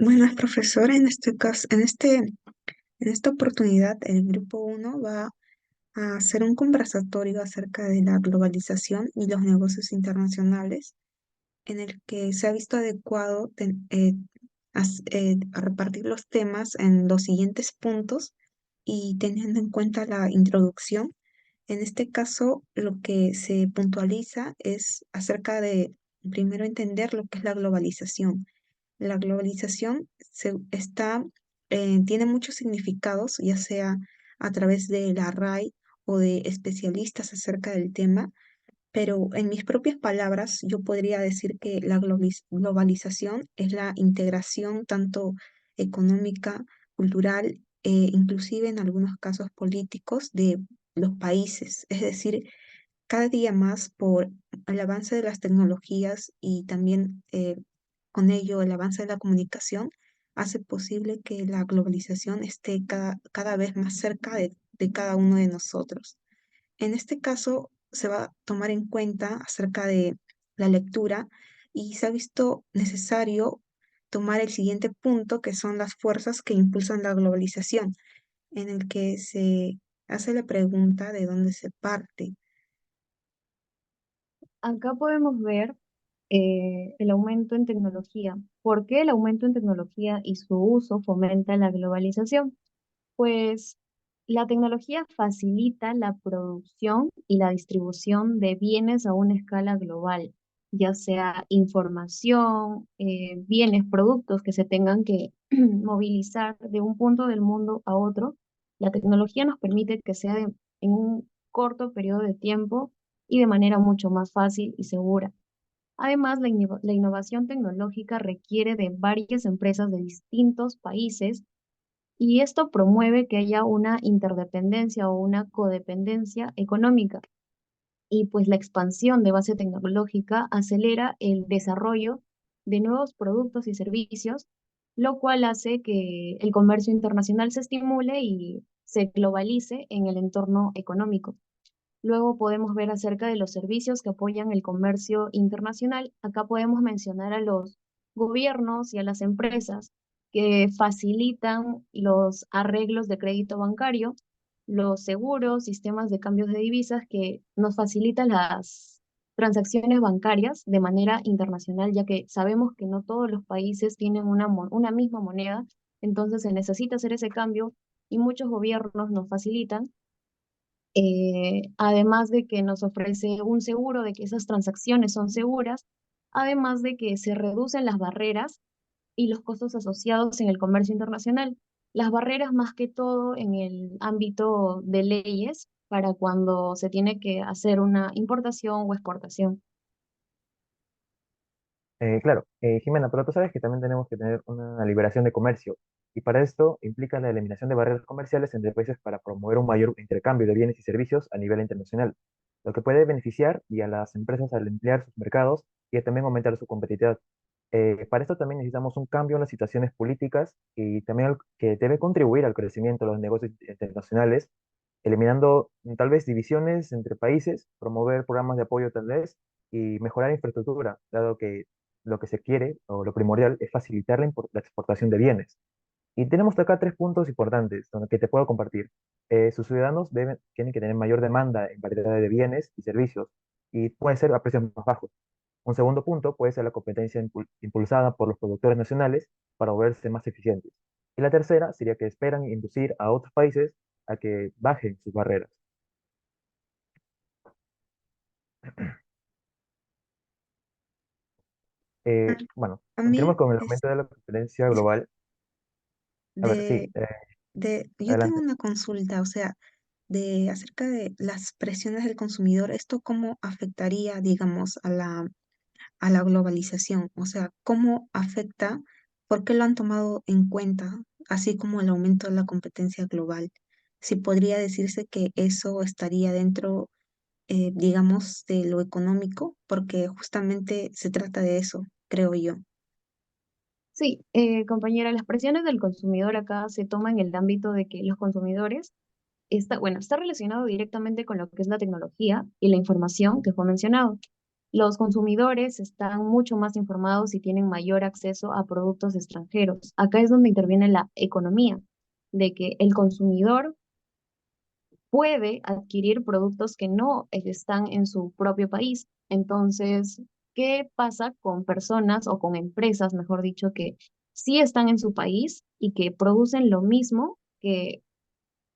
Buenas, profesor. En este caso, en esta oportunidad, el grupo uno va a hacer un conversatorio acerca de la globalización y los negocios internacionales, en el que se ha visto adecuado a repartir los temas en los siguientes puntos y teniendo en cuenta la introducción. En este caso, lo que se puntualiza es acerca de, primero, entender lo que es la globalización. La globalización tiene muchos significados, ya sea a través de la RAI o de especialistas acerca del tema, pero en mis propias palabras yo podría decir que la globalización es la integración tanto económica, cultural inclusive en algunos casos políticos de los países. Es decir, cada día más por el avance de las tecnologías y también con ello el avance de la comunicación hace posible que la globalización esté cada vez más cerca de cada uno de nosotros. En este caso se va a tomar en cuenta acerca de la lectura y se ha visto necesario tomar el siguiente punto, que son las fuerzas que impulsan la globalización, en el que se hace la pregunta de dónde se parte. Acá podemos ver el aumento en tecnología. ¿Por qué el aumento en tecnología y su uso fomenta la globalización? Pues la tecnología facilita la producción y la distribución de bienes a una escala global, ya sea información, bienes, productos que se tengan que movilizar de un punto del mundo a otro. La tecnología nos permite que sea en un corto periodo de tiempo y de manera mucho más fácil y segura. Además, la innovación tecnológica requiere de varias empresas de distintos países y esto promueve que haya una interdependencia o una codependencia económica. Y pues la expansión de base tecnológica acelera el desarrollo de nuevos productos y servicios, lo cual hace que el comercio internacional se estimule y se globalice en el entorno económico. Luego podemos ver acerca de los servicios que apoyan el comercio internacional. Acá podemos mencionar a los gobiernos y a las empresas que facilitan los arreglos de crédito bancario, los seguros, sistemas de cambios de divisas que nos facilitan las transacciones bancarias de manera internacional, ya que sabemos que no todos los países tienen una misma moneda, entonces se necesita hacer ese cambio y muchos gobiernos nos facilitan, además de que nos ofrece un seguro de que esas transacciones son seguras, además de que se reducen las barreras y los costos asociados en el comercio internacional. Las barreras más que todo en el ámbito de leyes para cuando se tiene que hacer una importación o exportación. Claro, Jimena, pero tú sabes que también tenemos que tener una liberación de comercio y para esto implica la eliminación de barreras comerciales entre países para promover un mayor intercambio de bienes y servicios a nivel internacional, lo que puede beneficiar y a las empresas al emplear sus mercados y también aumentar su competitividad. Para esto también necesitamos un cambio en las situaciones políticas y también que debe contribuir al crecimiento de los negocios internacionales, eliminando tal vez divisiones entre países, promover programas de apoyo tal vez y mejorar infraestructura, dado que lo que se quiere o lo primordial es facilitar la exportación de bienes. Y tenemos acá tres puntos importantes que te puedo compartir. Sus ciudadanos tienen que tener mayor demanda en variedad de bienes y servicios y puede ser a precios más bajos. Un segundo punto puede ser la competencia impulsada por los productores nacionales para volverse más eficientes. Y la tercera sería que esperan inducir a otros países a que bajen sus barreras. A, Bueno, a continuamos mí, con el aumento de la competencia global. A ver, sí, de, yo tengo adelante. una consulta, o sea, de acerca de las presiones del consumidor, ¿esto cómo afectaría, digamos, a la globalización? O sea, ¿cómo afecta? ¿Por qué lo han tomado en cuenta? Así como el aumento de la competencia global. Si podría decirse que eso estaría dentro, digamos, de lo económico, porque justamente se trata de eso, creo yo. Sí, compañera, las presiones del consumidor acá se toman en el ámbito de que los consumidores está relacionado directamente con lo que es la tecnología y la información que fue mencionado. Los consumidores están mucho más informados y tienen mayor acceso a productos extranjeros. Acá es donde interviene la economía, de que el consumidor puede adquirir productos que no están en su propio país. Entonces, ¿qué pasa con personas o con empresas, mejor dicho, que sí están en su país y que producen lo mismo que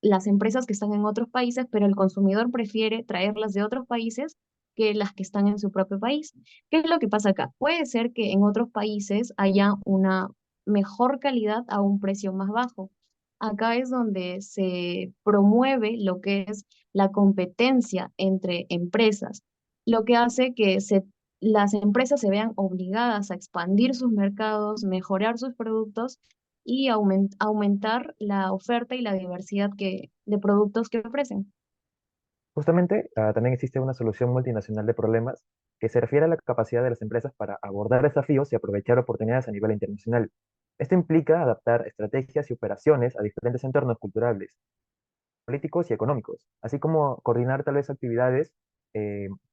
las empresas que están en otros países, pero el consumidor prefiere traerlas de otros países que las que están en su propio país? ¿Qué es lo que pasa acá? Puede ser que en otros países haya una mejor calidad a un precio más bajo. Acá es donde se promueve lo que es la competencia entre empresas, lo que hace que las empresas se vean obligadas a expandir sus mercados, mejorar sus productos y aumentar la oferta y la diversidad de productos que ofrecen. Justamente, también existe una solución multinacional de problemas que se refiere a la capacidad de las empresas para abordar desafíos y aprovechar oportunidades a nivel internacional. Esto implica adaptar estrategias y operaciones a diferentes entornos culturales, políticos y económicos, así como coordinar tal vez actividades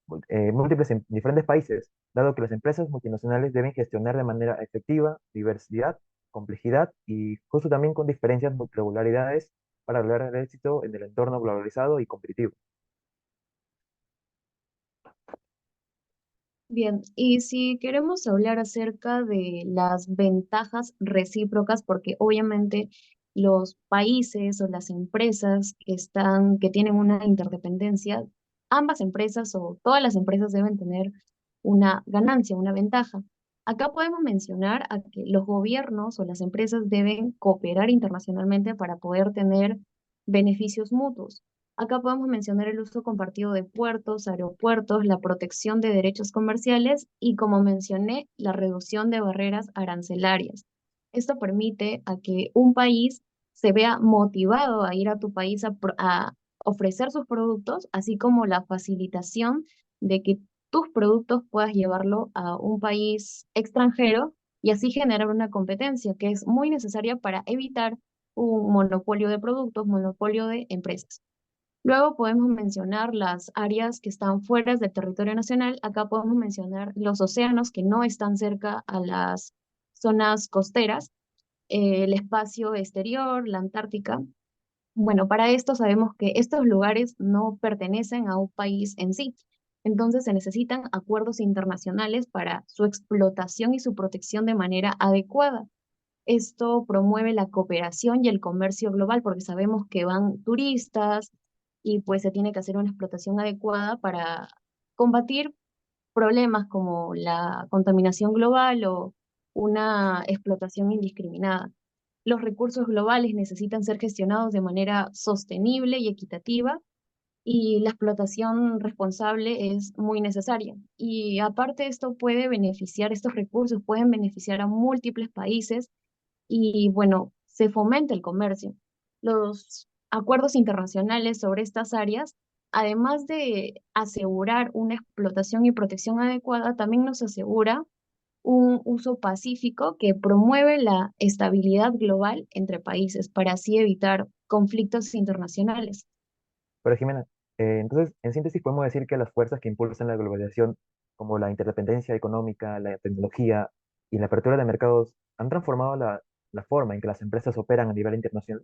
múltiples en diferentes países, dado que las empresas multinacionales deben gestionar de manera efectiva diversidad, complejidad y justo también con diferencias, regularidades para lograr el éxito en el entorno globalizado y competitivo. Bien, y si queremos hablar acerca de las ventajas recíprocas, porque obviamente los países o las empresas que tienen una interdependencia, ambas empresas o todas las empresas deben tener una ganancia, una ventaja. Acá podemos mencionar a que los gobiernos o las empresas deben cooperar internacionalmente para poder tener beneficios mutuos. Acá podemos mencionar el uso compartido de puertos, aeropuertos, la protección de derechos comerciales y, como mencioné, la reducción de barreras arancelarias. Esto permite a que un país se vea motivado a ir a tu país a ofrecer sus productos, así como la facilitación de que tus productos puedas llevarlo a un país extranjero y así generar una competencia que es muy necesaria para evitar un monopolio de productos, monopolio de empresas. Luego podemos mencionar las áreas que están fuera del territorio nacional. Acá podemos mencionar los océanos que no están cerca a las zonas costeras, el espacio exterior, la Antártica. Bueno, para esto sabemos que estos lugares no pertenecen a un país en sí. Entonces se necesitan acuerdos internacionales para su explotación y su protección de manera adecuada. Esto promueve la cooperación y el comercio global porque sabemos que van turistas y pues se tiene que hacer una explotación adecuada para combatir problemas como la contaminación global o una explotación indiscriminada. Los recursos globales necesitan ser gestionados de manera sostenible y equitativa y la explotación responsable es muy necesaria. Y aparte esto puede beneficiar, estos recursos pueden beneficiar a múltiples países y bueno, se fomenta el comercio. Los acuerdos internacionales sobre estas áreas, además de asegurar una explotación y protección adecuada, también nos asegura un uso pacífico que promueve la estabilidad global entre países para así evitar conflictos internacionales. Pero Jimena, entonces, en síntesis, podemos decir que las fuerzas que impulsan la globalización, como la interdependencia económica, la tecnología y la apertura de mercados, han transformado la forma en que las empresas operan a nivel internacional.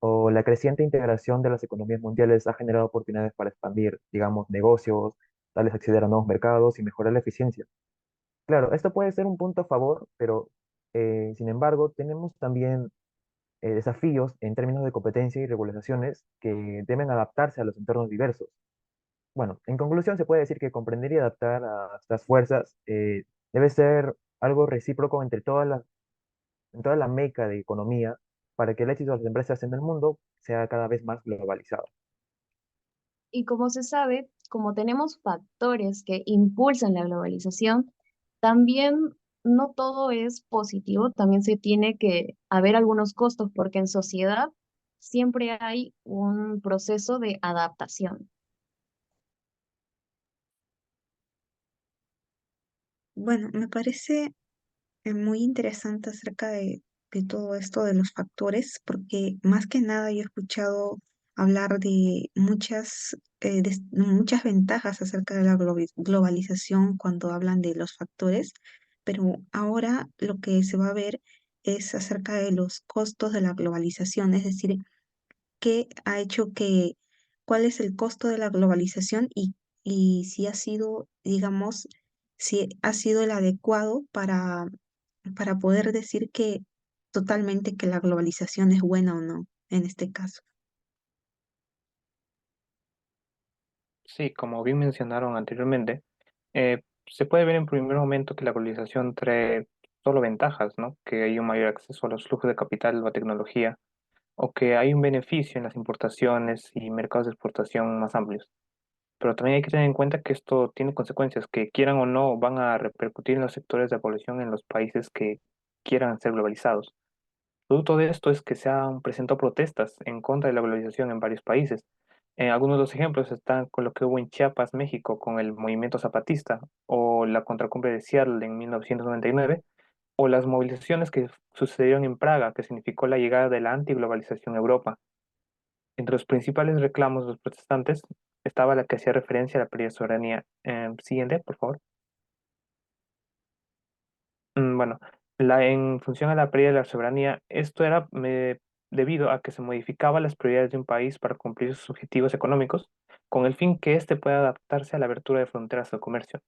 O la creciente integración de las economías mundiales ha generado oportunidades para expandir, digamos, negocios, darles acceder a nuevos mercados y mejorar la eficiencia. Claro, esto puede ser un punto a favor, pero sin embargo, tenemos también desafíos en términos de competencia y regularizaciones que deben adaptarse a los entornos diversos. Bueno, en conclusión, se puede decir que comprender y adaptar a estas fuerzas debe ser algo recíproco entre en toda la meca de economía para que el éxito de las empresas en el mundo sea cada vez más globalizado. Y como se sabe, como tenemos factores que impulsan la globalización, también no todo es positivo, también se tiene que haber algunos costos porque en sociedad siempre hay un proceso de adaptación. Bueno, me parece muy interesante acerca de todo esto de los factores, porque más que nada yo he escuchado hablar de muchas ventajas acerca de la globalización cuando hablan de los factores, pero ahora lo que se va a ver es acerca de los costos de la globalización, es decir, qué ha hecho cuál es el costo de la globalización y si ha sido, digamos, si ha sido el adecuado para poder decir que totalmente que la globalización es buena o no, en este caso. Sí, como bien mencionaron anteriormente, se puede ver en primer momento que la globalización trae solo ventajas, ¿no? Que hay un mayor acceso a los flujos de capital o a tecnología, o que hay un beneficio en las importaciones y mercados de exportación más amplios. Pero también hay que tener en cuenta que esto tiene consecuencias que quieran o no van a repercutir en los sectores de la población en los países que quieran ser globalizados. Producto de esto es que se han presentado protestas en contra de la globalización en varios países. Algunos de los ejemplos están con lo que hubo en Chiapas, México, con el movimiento zapatista, o la contracumbre de Seattle en 1999, o las movilizaciones que sucedieron en Praga, que significó la llegada de la antiglobalización a Europa. Entre los principales reclamos de los protestantes estaba la que hacía referencia a la pérdida de soberanía. Siguiente, por favor. Bueno, en función a la pérdida de la soberanía, esto era debido a que se modificaban las prioridades de un país para cumplir sus objetivos económicos, con el fin que éste pueda adaptarse a la abertura de fronteras al comercio.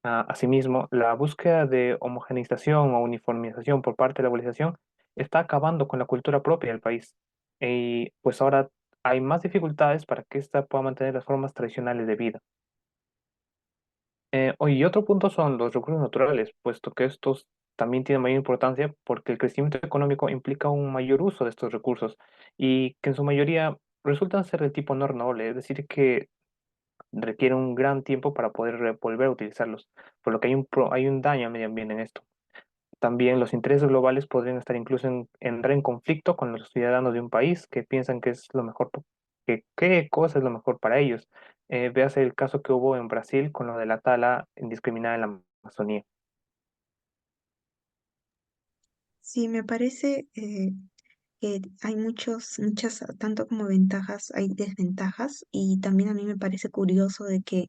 Asimismo, la búsqueda de homogeneización o uniformización por parte de la globalización está acabando con la cultura propia del país. Y pues ahora hay más dificultades para que ésta pueda mantener las formas tradicionales de vida. Oye, y otro punto son los recursos naturales, puesto que estos también tienen mayor importancia porque el crecimiento económico implica un mayor uso de estos recursos y que en su mayoría resultan ser de tipo no renovable, es decir, que requiere un gran tiempo para poder volver a utilizarlos, por lo que hay un daño al medio ambiente en esto. También los intereses globales podrían estar incluso entrar en conflicto con los ciudadanos de un país que piensan que es lo mejor, que qué cosa es lo mejor para ellos. Véase el caso que hubo en Brasil con lo de la tala indiscriminada en la Amazonía. Sí, me parece que hay muchas, tanto como ventajas, hay desventajas y también a mí me parece curioso de que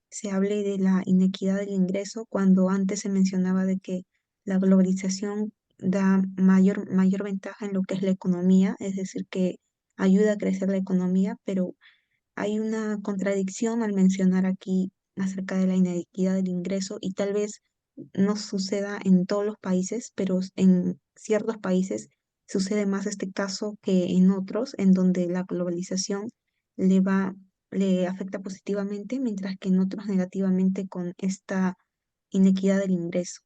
se hable de la inequidad del ingreso cuando antes se mencionaba de que la globalización da mayor ventaja en lo que es la economía, es decir, que ayuda a crecer la economía, pero hay una contradicción al mencionar aquí acerca de la inequidad del ingreso y tal vez no suceda en todos los países, pero en ciertos países sucede más este caso que en otros, en donde la globalización le va, le afecta positivamente, mientras que en otros negativamente con esta inequidad del ingreso.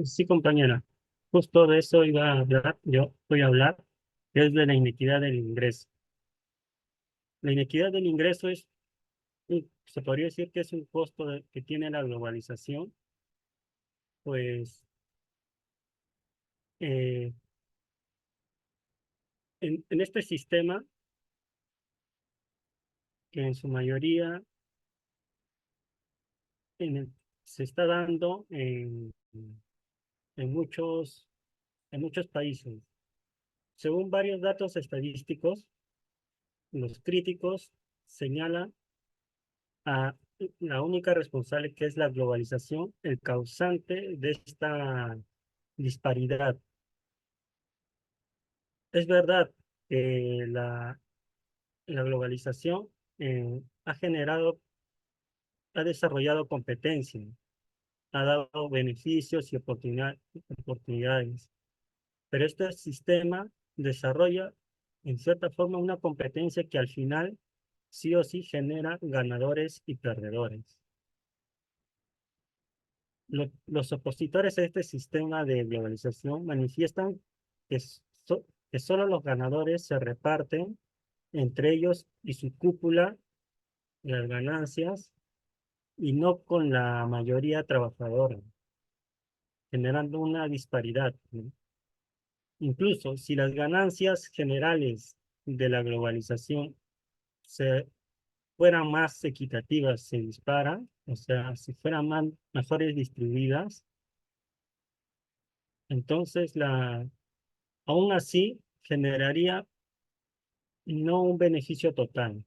Sí, compañera, justo de eso iba a hablar, yo voy a hablar, que es de la inequidad del ingreso. La inequidad del ingreso se podría decir que es un costo que tiene la globalización, pues eh, en este sistema, que en su mayoría se está dando en en muchos países. Según varios datos estadísticos, los críticos señalan a la única responsable que es la globalización, el causante de esta disparidad. Es verdad que la globalización ha ha desarrollado competencia, ha dado beneficios y oportunidades, pero este sistema desarrolla en cierta forma una competencia que al final sí o sí genera ganadores y perdedores. Los opositores a este sistema de globalización manifiestan que, que solo los ganadores se reparten entre ellos y su cúpula las ganancias y no con la mayoría trabajadora, generando una disparidad, ¿no? Incluso si las ganancias generales de la globalización se fueran más equitativas, se disparan, o sea, si fueran mejores distribuidas, entonces aún así generaría no un beneficio total.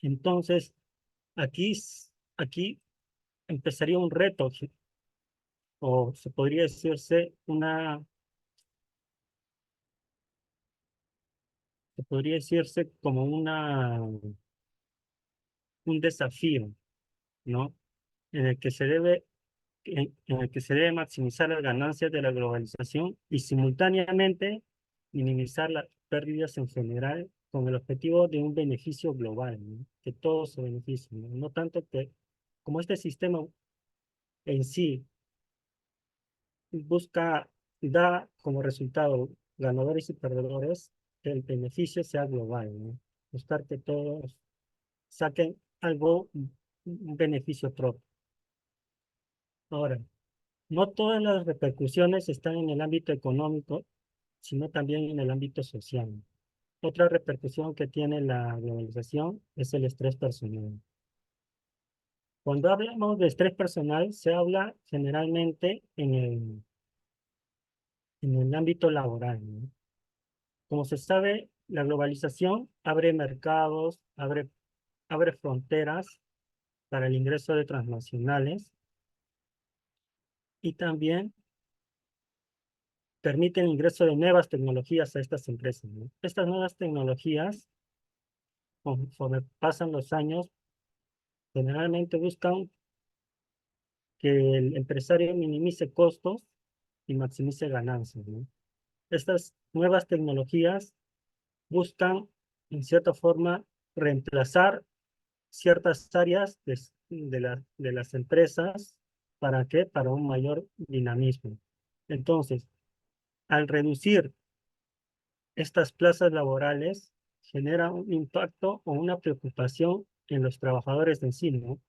Entonces, aquí empezaría un reto, o se podría decirse se podría decirse como un desafío, ¿no? En el que se debe, en el que se debe maximizar las ganancias de la globalización y simultáneamente minimizar las pérdidas en general con el objetivo de un beneficio global, ¿no? Que todos se beneficien, ¿no? No tanto que, como este sistema en sí busca, da como resultado ganadores y perdedores, que el beneficio sea global, ¿no? Buscar que todos saquen algo, un beneficio propio. Ahora, no todas las repercusiones están en el ámbito económico, sino también en el ámbito social. Otra repercusión que tiene la globalización es el estrés personal. Cuando hablamos de estrés personal, se habla generalmente en el ámbito laboral, ¿no? Como se sabe, la globalización abre mercados, abre fronteras para el ingreso de transnacionales y también permite el ingreso de nuevas tecnologías a estas empresas, ¿no? Estas nuevas tecnologías, conforme pasan los años, generalmente buscan que el empresario minimice costos y maximice ganancias, ¿no? Estas nuevas tecnologías buscan, en cierta forma, reemplazar ciertas áreas de las empresas. ¿Para qué? Para un mayor dinamismo. Entonces, al reducir estas plazas laborales, genera un impacto o una preocupación en los trabajadores en sí, ¿no?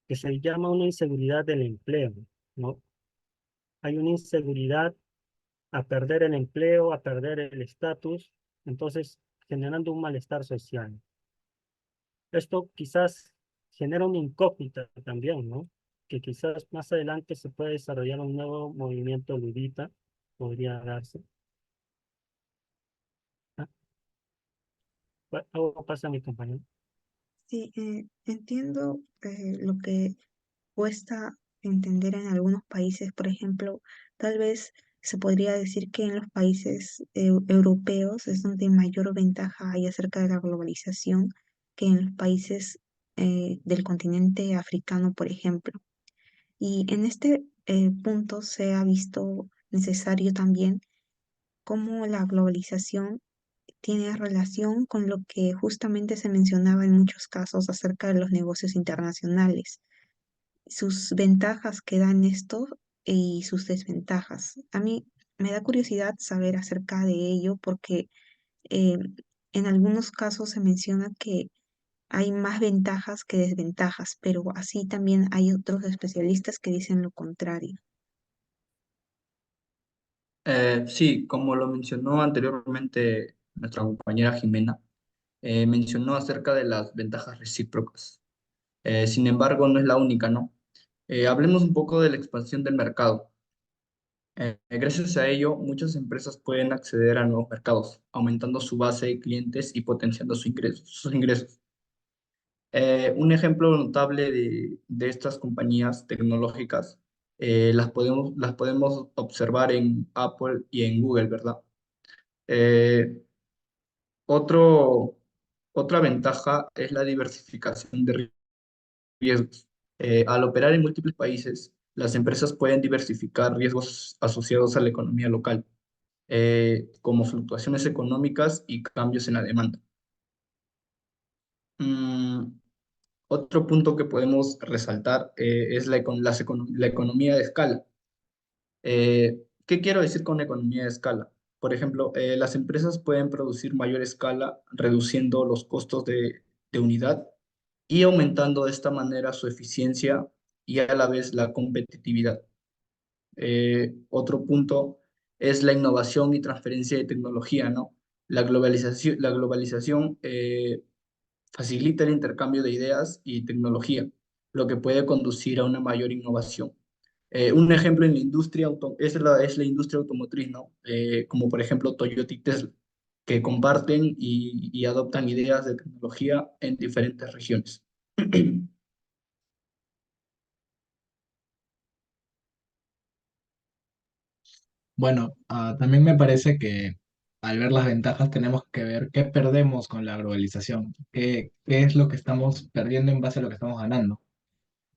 Que se llama una inseguridad del empleo, ¿no? Hay una inseguridad a perder el empleo, a perder el estatus, entonces generando un malestar social. Esto quizás genera una incógnita también, ¿no? Que quizás más adelante se puede desarrollar un nuevo movimiento ludita, podría darse. Ah, algo pasa, mi compañero. Sí, entiendo lo que cuesta entender en algunos países. Por ejemplo, tal vez se podría decir que en los países europeos es donde mayor ventaja hay acerca de la globalización que en los países del continente africano, por ejemplo. Y en este punto se ha visto necesario también cómo la globalización tiene relación con lo que justamente se mencionaba en muchos casos acerca de los negocios internacionales, sus ventajas que dan esto y sus desventajas. A mí me da curiosidad saber acerca de ello porque eh, en algunos casos se menciona que hay más ventajas que desventajas, pero así también hay otros especialistas que dicen lo contrario. Sí, como lo mencionó anteriormente nuestra compañera Jimena, mencionó acerca de las ventajas recíprocas. Sin embargo, no es la única, ¿no? Hablemos un poco de la expansión del mercado. Gracias a ello, muchas empresas pueden acceder a nuevos mercados, aumentando su base de clientes y potenciando sus ingresos. Un ejemplo notable de estas compañías tecnológicas las podemos observar en Apple y en Google, ¿verdad? Eh, otro, Otra ventaja es la diversificación de riesgos. Al operar en múltiples países, las empresas pueden diversificar riesgos asociados a la economía local, como fluctuaciones económicas y cambios en la demanda. Mm, Otro punto que podemos resaltar es la economía de escala. ¿Qué quiero decir con economía de escala? Por ejemplo, las empresas pueden producir mayor escala reduciendo los costos de unidad y aumentando de esta manera su eficiencia y a la vez la competitividad. Otro punto es la innovación y transferencia de tecnología, ¿no? La globalización facilita el intercambio de ideas y tecnología, lo que puede conducir a una mayor innovación. Un ejemplo en la industria es la industria automotriz, ¿no? Como por ejemplo Toyota y Tesla, que comparten y adoptan ideas de tecnología en diferentes regiones. Bueno, también me parece que al ver las ventajas tenemos que ver qué perdemos con la globalización, qué es lo que estamos perdiendo en base a lo que estamos ganando.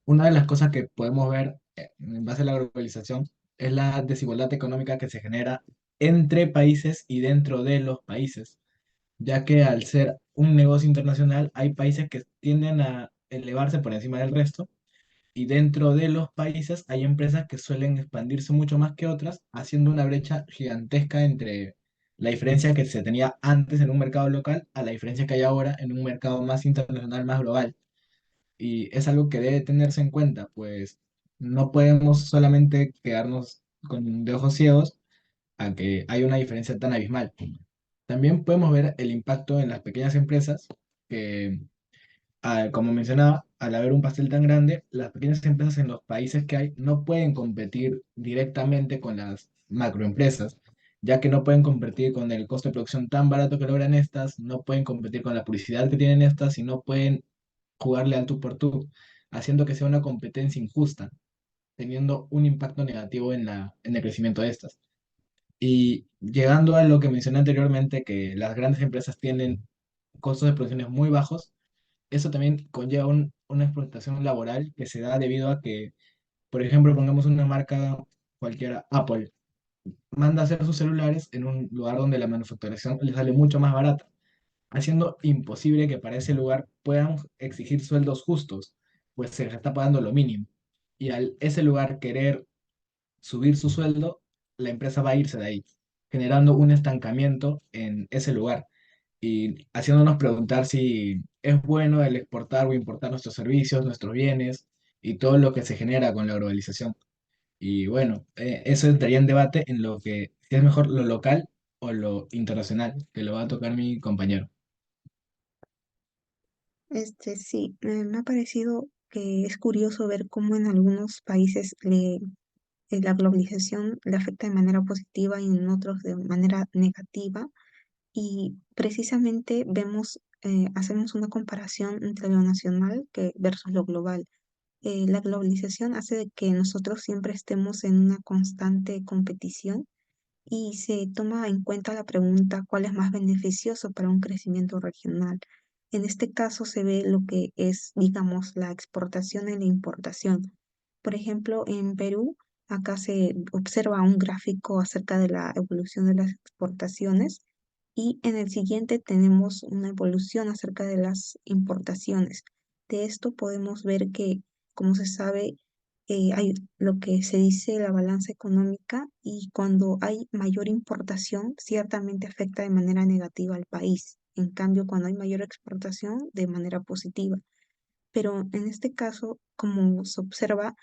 Una de las cosas que podemos ver en base a la globalización es la desigualdad económica que se genera entre países y dentro de los países, ya que al ser un negocio internacional hay países que tienden a elevarse por encima del resto y dentro de los países hay empresas que suelen expandirse mucho más que otras, haciendo una brecha gigantesca entre la diferencia que se tenía antes en un mercado local a la diferencia que hay ahora en un mercado más internacional, más global. Y es algo que debe tenerse en cuenta, pues no podemos solamente quedarnos con de ojos ciegos a que hay una diferencia tan abismal. También podemos ver el impacto en las pequeñas empresas que como mencionaba, al haber un pastel tan grande, las pequeñas empresas en los países que hay no pueden competir directamente con las macroempresas, ya que no pueden competir con el costo de producción tan barato que logran estas, no pueden competir con la publicidad que tienen estas y no pueden jugarle al tú por tú, haciendo que sea una competencia injusta, teniendo un impacto negativo en el crecimiento de estas. Y llegando a lo que mencioné anteriormente, que las grandes empresas tienen costos de producción muy bajos, eso también conlleva una explotación laboral que se da debido a que, por ejemplo, pongamos una marca cualquiera, Apple, manda a hacer sus celulares en un lugar donde la manufacturación le sale mucho más barata, haciendo imposible que para ese lugar puedan exigir sueldos justos, pues se les está pagando lo mínimo. Y al ese lugar querer subir su sueldo, la empresa va a irse de ahí, generando un estancamiento en ese lugar y haciéndonos preguntar si es bueno el exportar o importar nuestros servicios, nuestros bienes y todo lo que se genera con la globalización. Y bueno, eso entraría en debate en lo que si es mejor lo local o lo internacional, que lo va a tocar mi compañero. Sí, me ha parecido que es curioso ver cómo en algunos países la globalización le afecta de manera positiva y en otros de manera negativa. Y precisamente hacemos una comparación entre lo nacional versus lo global. La globalización hace de que nosotros siempre estemos en una constante competición y se toma en cuenta la pregunta cuál es más beneficioso para un crecimiento regional. En este caso se ve lo que es, digamos, la exportación y la importación. Por ejemplo, en Perú, acá se observa un gráfico acerca de la evolución de las exportaciones y en el siguiente tenemos una evolución acerca de las importaciones. De esto podemos ver que, como se sabe, hay lo que se dice la balanza económica y cuando hay mayor importación, ciertamente afecta de manera negativa al país. En cambio, cuando hay mayor exportación, de manera positiva. Pero en este caso, como se observa,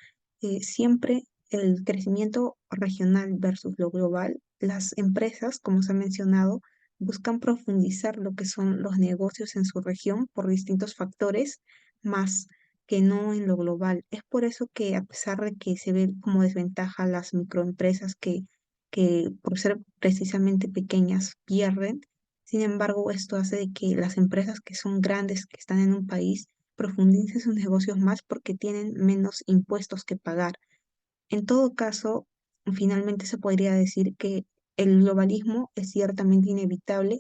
siempre el crecimiento regional versus lo global, las empresas, como se ha mencionado, buscan profundizar lo que son los negocios en su región por distintos factores, más que no en lo global. Es por eso que a pesar de que se ve como desventaja las microempresas que por ser precisamente pequeñas pierden, sin embargo, esto hace de que las empresas que son grandes, que están en un país, profundicen sus negocios más porque tienen menos impuestos que pagar. En todo caso, finalmente se podría decir que el globalismo es ciertamente inevitable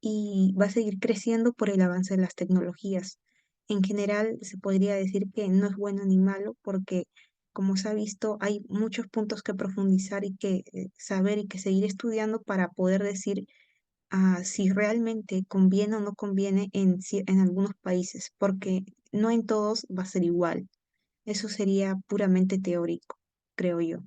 y va a seguir creciendo por el avance de las tecnologías. En general, se podría decir que no es bueno ni malo porque, como se ha visto, hay muchos puntos que profundizar y que saber y que seguir estudiando para poder decir si realmente conviene o no conviene en algunos países, porque no en todos va a ser igual. Eso sería puramente teórico, creo yo.